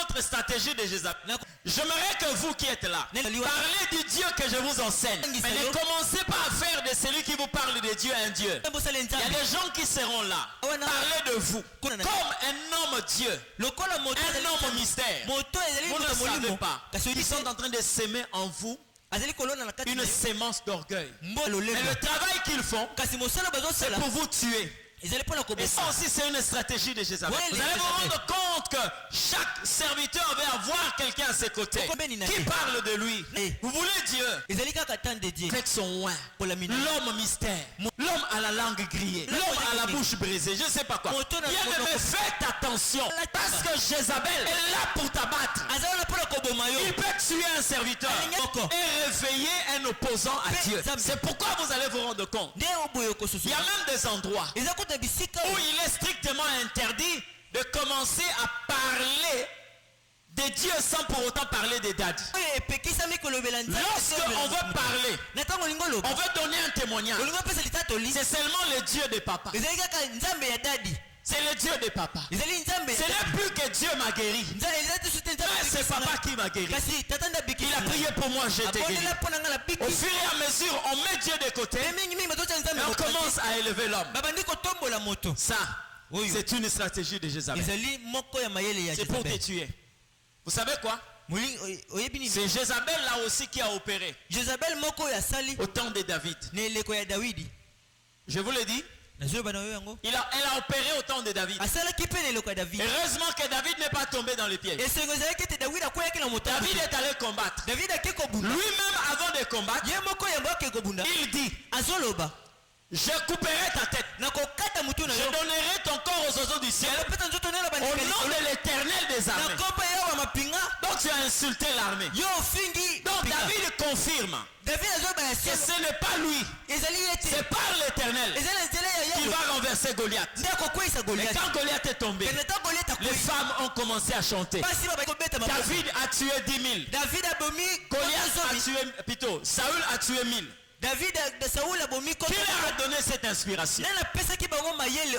autre stratégie de Jézabel. J'aimerais que vous qui êtes là, parlez du Dieu que je vous enseigne. Mais ne commencez pas à faire de celui qui vous parle de Dieu un Dieu. Il y a des gens qui seront là. Parlez de vous comme un homme Dieu, un homme mystère. Vous ne savez pas. Ils sont en train de s'aimer en vous une sémence d'orgueil. Mais le travail qu'ils font, c'est pour vous tuer. Et ça aussi c'est une stratégie de Jézabel. Vous allez vous rendre compte que chaque serviteur va avoir quelqu'un à ses côtés qui parle de lui. Vous voulez Dieu avec son oin, l'homme mystère, l'homme à la langue grillée, l'homme à la bouche brisée, je ne sais pas quoi. Bien aimé, faites attention parce que Jézabel est là pour t'abattre. Il peut tuer un serviteur et réveiller un opposant à Dieu. C'est pourquoi vous allez vous rendre compte. Il y a même des endroits où il est strictement interdit de commencer à parler de Dieu sans pour autant parler des dadis. Lorsque on veut parler, on veut donner un témoignage, c'est seulement le Dieu de papa. C'est le Dieu de papa. Ce n'est plus que Dieu m'a guéri. C'est papa qui m'a guéri. Il a prié pour moi, j'ai été guéri. Au fur et à mesure, on met Dieu de côté et on commence à élever l'homme. Ça, c'est une stratégie de Jézabel. C'est pour te tuer. Vous savez quoi? C'est Jézabel là aussi qui a opéré au temps de David. Je vous le dis. Elle a opéré au temps de David. Heureusement que David n'est pas tombé dans le piège. David est allé combattre. Lui-même avant de combattre, il dit: je couperai ta tête. Je donnerai ton corps aux oiseaux du ciel au nom de l'Éternel des armées. Donc tu as insulté l'armée. Donc David confirme que ce n'est pas lui, c'est par l'Éternel qu'il va renverser Goliath. Et quand Goliath est tombé, les femmes ont commencé à chanter. David a tué 10 000. Goliath a tué, plutôt, Saül a tué 1000. Qui leur a donné cette inspiration?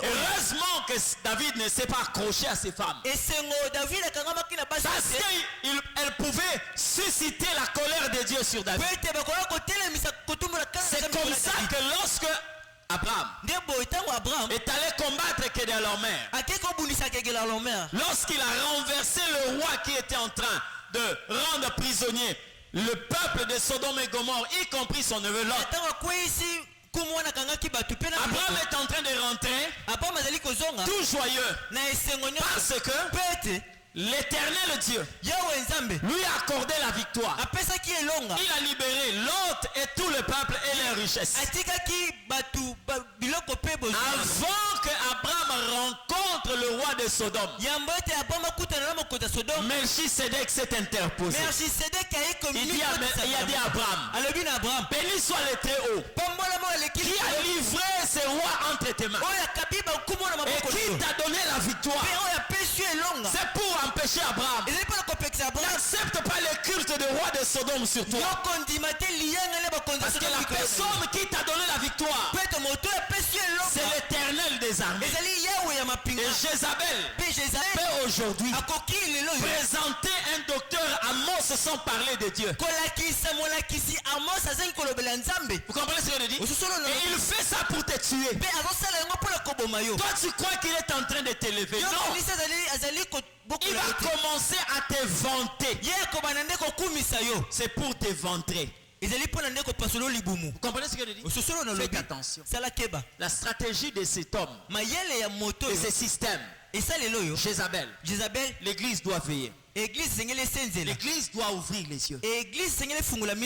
Heureusement que David ne s'est pas accroché à ses femmes. Parce qu'elle pouvait susciter la colère de Dieu sur David. C'est comme ça que lorsque Abraham est allé combattre Kedorlaomer, lorsqu'il a renversé le roi qui était en train de rendre prisonnier le peuple de Sodome et Gomorrhe, y compris son neveu Lot, Abraham est en train de rentrer tout joyeux parce que l'Éternel Dieu lui a accordé la victoire. Il a libéré Lot et tout le peuple et leurs richesses. Avant que Abraham rencontre le roi de Sodome, Melchisedec s'est interposé. Il a dit à Abraham: béni soit le Très-Haut qui a livré ce roi entre tes mains et qui t'a donné la victoire. C'est pour empêcher Abraham. N'accepte pas le culte du roi de Sodome sur toi. Parce que la personne qui t'a donné la victoire, c'est l'Éternel des armées. Et Jézabel peut aujourd'hui présenter un docteur Amos sans parler de Dieu. Vous comprenez ce que je dis? Et il fait ça pour te tuer. Toi tu crois qu'il est en train de t'élever? Non. Il va commencer à te vanter. C'est pour te vantrer. Vous comprenez ce que je dis? Faites attention. La stratégie de cet homme, de ce système, Jézabel, l'église doit veiller. L'église doit ouvrir les yeux.